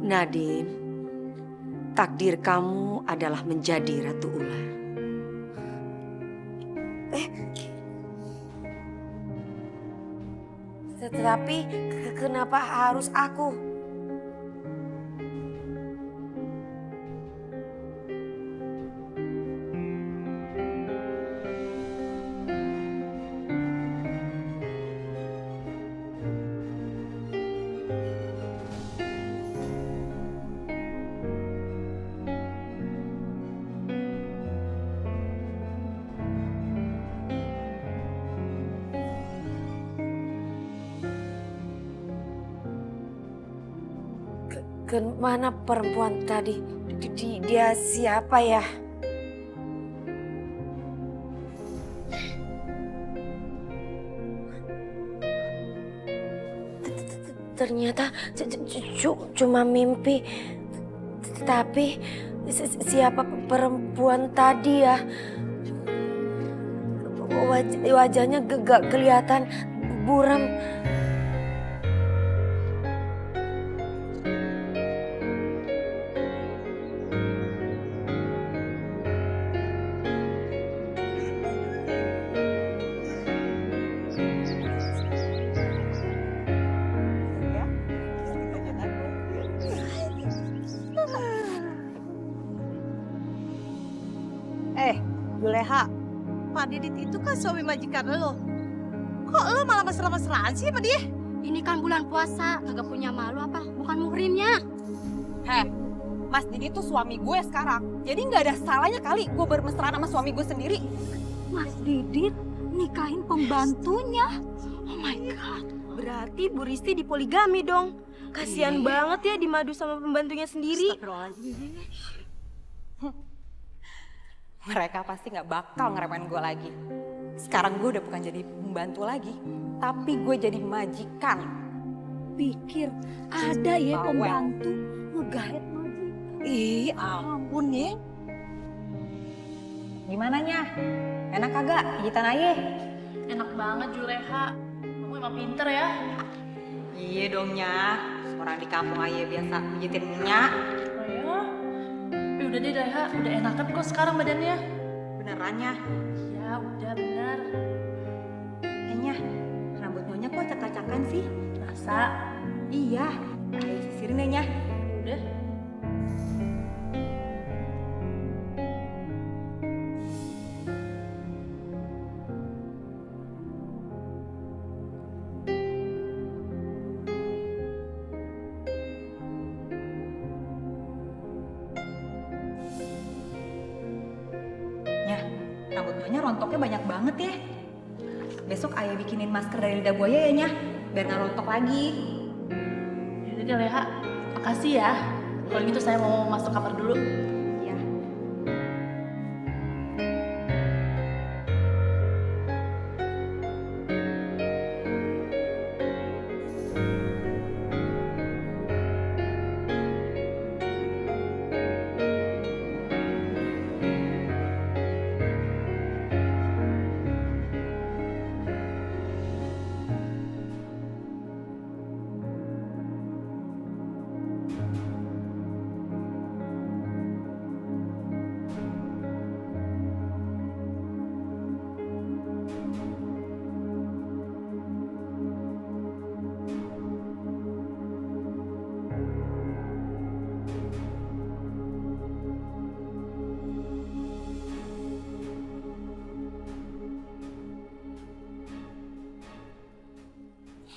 Nadine, takdir kamu adalah menjadi Ratu Ular. Tetapi kenapa harus aku? Kemana perempuan tadi? Dia siapa ya? Ternyata cuma mimpi. Tapi siapa perempuan tadi ya? Wajahnya gak kelihatan buram. Juleha, Pak Didit itu kan suami majikan lo. Kok lo malah mesra-mesraan sih sama dia? Ini kan bulan puasa, kagak punya malu apa? Bukan muhrimnya. Heh, Mas Didit tuh suami gue sekarang. Jadi nggak ada salahnya kali gue bermesraan sama suami gue sendiri. Mas Didit nikahin pembantunya. Oh my God. Berarti Bu Risti dipoligami dong. Kasian banget ya dimadu sama pembantunya sendiri. Mereka pasti nggak bakal ngeremehin gue lagi. Sekarang gue udah bukan jadi pembantu lagi, tapi gue jadi majikan. Pikir ada ya Bawel. pembantu ngegaet majikan. Ih, ampun ya. Gimana Nya? Enak kagak pijitan ayah? Enak banget Juleha, kamu emang pinter ya. Iya dong Nya, orang di kampung ayah biasa pijitin Nya. Oh ya? Udah deh Leha, udah enakan kok sekarang badannya. Beneran Nya? Ya udah bener. Nya, rambut Nyonya kok acak-acakan sih? Masa? Iya, ayah sisirin deh Nya. Udah. Nya, rambut Nyonya rontoknya banyak banget ya. Besok ayah bikinin masker dari lidah buaya ya Nya, biar nggak rontok lagi. Yaudah deh Leha, makasih ya. Kalau gitu saya mau masuk kamar dulu. Iya.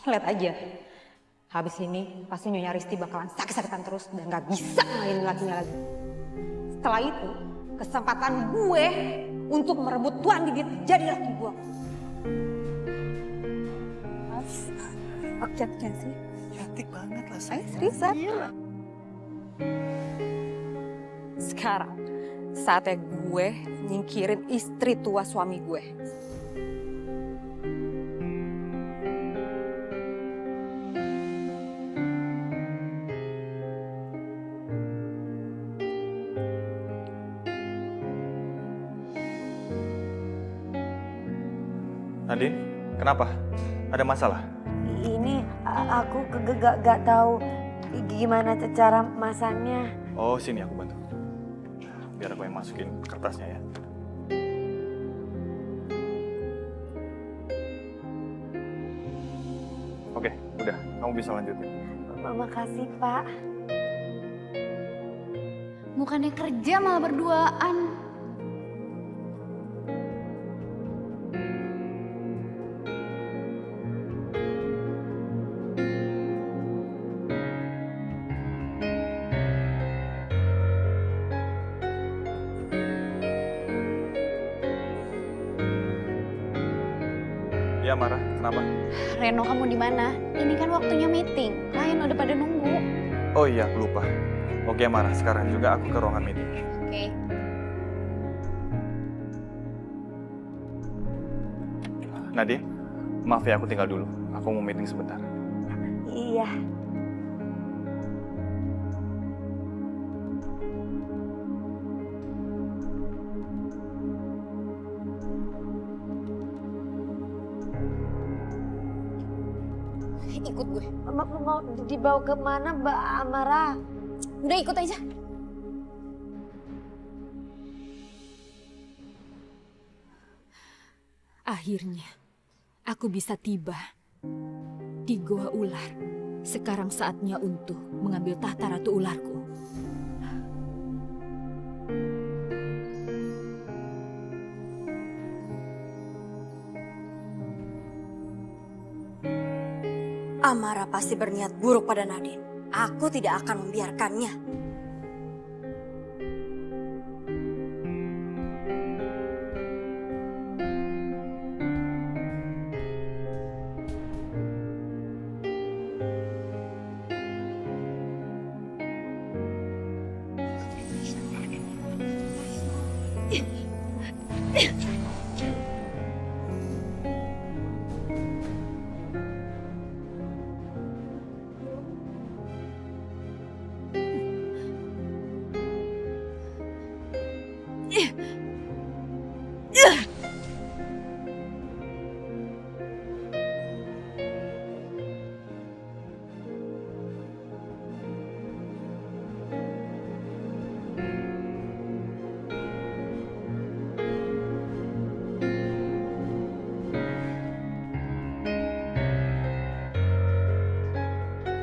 Lihat aja, habis ini pasti Nyonya Risti bakalan sakit-sakitan terus dan gak bisa ngalahin lakinya lagi. Setelah itu, kesempatan gue untuk merebut Tuan Didit jadi laki gue. Oke, sih. Cantik banget lah Ayo sayang. seriusan. Sekarang saatnya gue nyingkirin istri tua suami gue. Nadine, kenapa? Ada masalah? Ini aku gak tahu gimana cara masangnya? Oh, sini aku bantu. Biar aku yang masukin kertasnya ya. Oke, udah. Kamu bisa lanjutin. Makasih, Pak. Bukannya kerja malah berduaan. Iya, Mara. Kenapa? Reno, kamu di mana? Ini kan waktunya meeting. Klien udah pada nunggu. Oh iya, aku lupa. Oke, Mara. Sekarang juga aku ke ruangan meeting. Oke. Nadine, maaf ya aku tinggal dulu. Aku mau meeting sebentar. Iya. Ikut gue. Mau dibawa ke mana, Mbak Amara? Udah ikut aja. Akhirnya, aku bisa tiba di Goa Ular. Sekarang saatnya untuk mengambil tahta Ratu Ularku. Amara pasti berniat buruk pada Nadine. Aku tidak akan membiarkannya.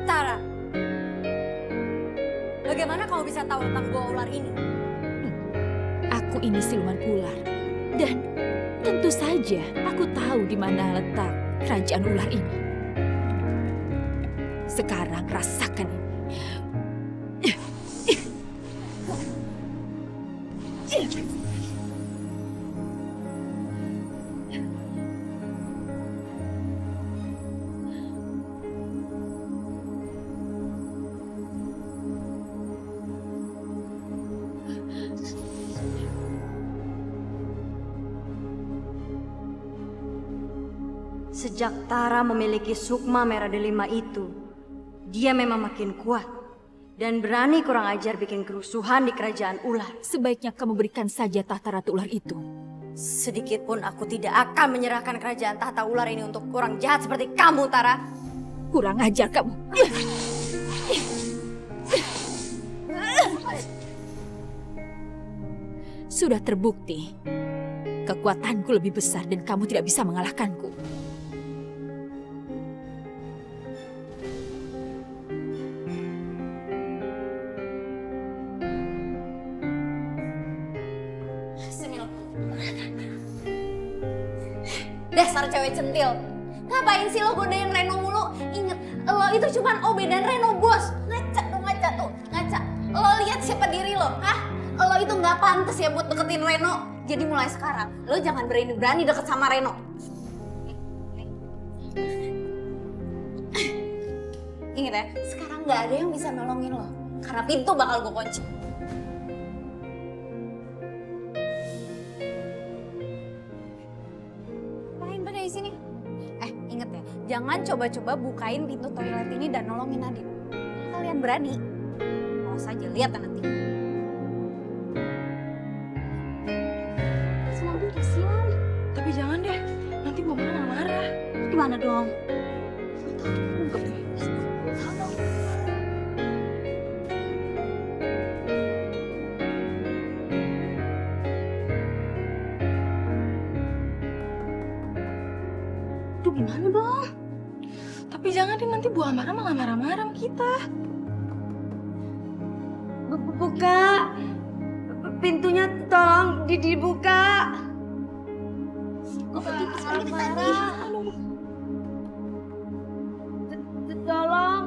Tara, bagaimana kamu bisa tahu tentang Goa Ular ini? Aku ini siluman ular. Dan tentu saja aku tahu di mana letak kerajaan ular ini. Sekarang rasakan ini. Sejak Tara memiliki sukma merah delima itu, dia memang makin kuat dan berani kurang ajar bikin kerusuhan di kerajaan ular. Sebaiknya kamu berikan saja tahta Ratu Ular itu. Sedikit pun aku tidak akan menyerahkan kerajaan tahta ular ini untuk orang jahat seperti kamu, Tara. Kurang ajar kamu. Sudah terbukti, kekuatanku lebih besar dan kamu tidak bisa mengalahkanku. Dasar cewek centil. Ngapain sih lo godain Reno mulu? Ingat, lo itu cuman OB dan Reno bos. Ngaca tuh, ngaca. Lo lihat siapa diri lo, hah? Lo itu nggak pantas ya buat deketin Reno. Jadi mulai sekarang, lo jangan berani deket sama Reno. Ingat ya, sekarang nggak ada yang bisa nolongin lo. Karena pintu bakal gue kunci. Di sini. Inget ya, jangan coba-coba bukain pintu toilet ini dan nolongin Nadine. Kalian berani, awas aja, lihat nanti. Nadine kasihan. Tapi jangan deh, nanti mama malah marah. Gimana dong? Jangan deh, nanti Bu Amara malah marah-marah sama kita. Buka. Pintunya tolong dibuka. Tolong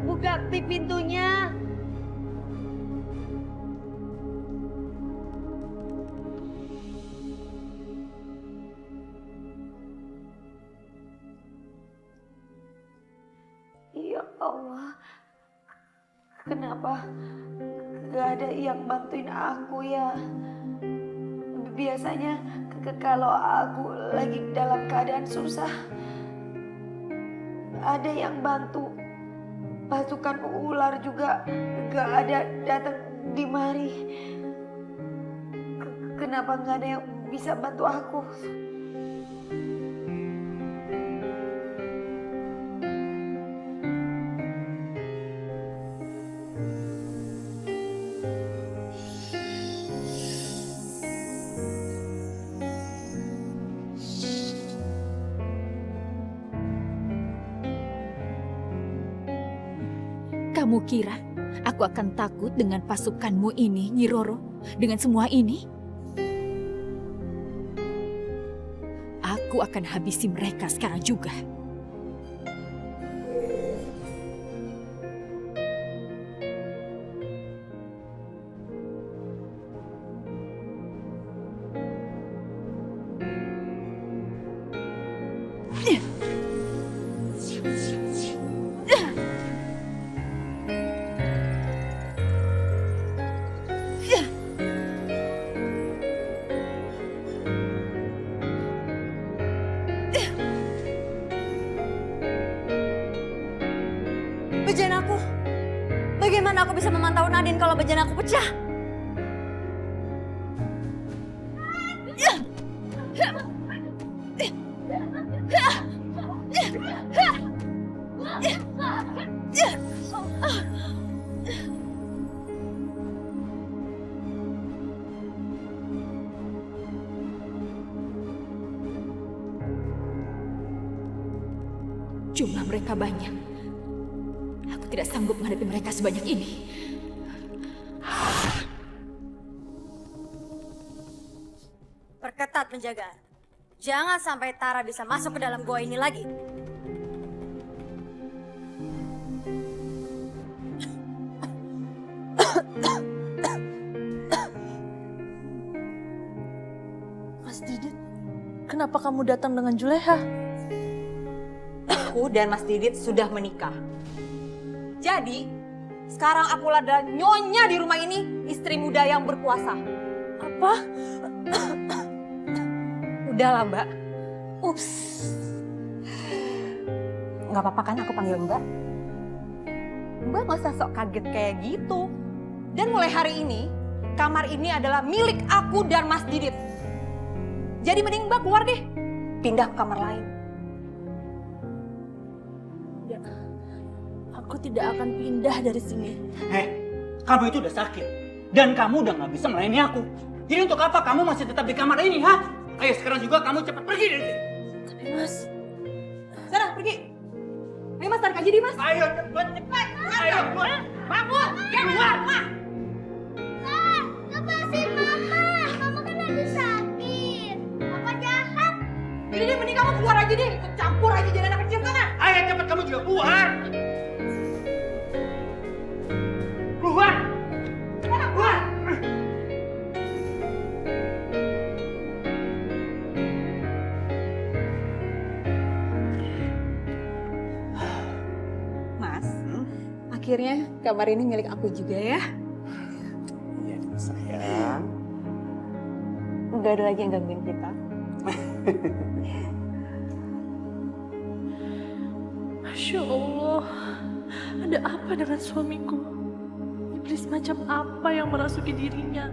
buka pintunya. Ya Allah, kenapa gak ada yang bantuin aku ya? Biasanya kalau aku lagi dalam keadaan susah, ada yang bantu. Pasukan ular juga gak ada datang di mari. Kenapa gak ada yang bisa bantu aku? Kamu kira aku akan takut dengan pasukanmu ini, Nyi Roro? Dengan semua ini? Aku akan habisi mereka sekarang juga. Bejana aku. Bagaimana aku bisa memantau Nadine kalau bejana aku pecah? Jumlah mereka banyak. Aku tidak sanggup menghadapi mereka sebanyak ini. Perketat penjagaan. Jangan sampai Tara bisa masuk ke dalam gua ini lagi. Mas Didit, kenapa kamu datang dengan Juleha? Aku dan Mas Didit sudah menikah. Jadi, sekarang aku adalah nyonya di rumah ini, istri muda yang berkuasa. Apa? Udahlah, Mbak. Ups. Nggak apa-apa kan aku panggil Mbak? Mbak nggak usah sok kaget kayak gitu. Dan mulai hari ini, kamar ini adalah milik aku dan Mas Didit. Jadi mending Mbak keluar deh. Pindah ke kamar lain. Aku tidak akan pindah dari sini. Kamu itu udah sakit. Dan kamu udah gak bisa melayani aku. Jadi untuk apa kamu masih tetap di kamar ini, ha? Ayo sekarang juga kamu cepat pergi dari sini. Tapi Mas... Sana, pergi. Ayo Mas, tarik aja deh Mas. Ayo cepat. Ayo keluar. Bangun, keluar, Ma. Lepasin Mama. Mama kan lagi sakit. Papa jahat. Jadi deh, mending kamu keluar aja deh. Ikut campur aja jadi anak kecil sana. Ayo cepat kamu juga keluar. Keluar. Keluar. Mas, akhirnya kamar ini milik aku juga ya. Iya, sayang. Nggak ada lagi yang gangguin kita. Masya Allah, ada apa dengan suamiku? Iblis macam apa yang merasuki dirinya?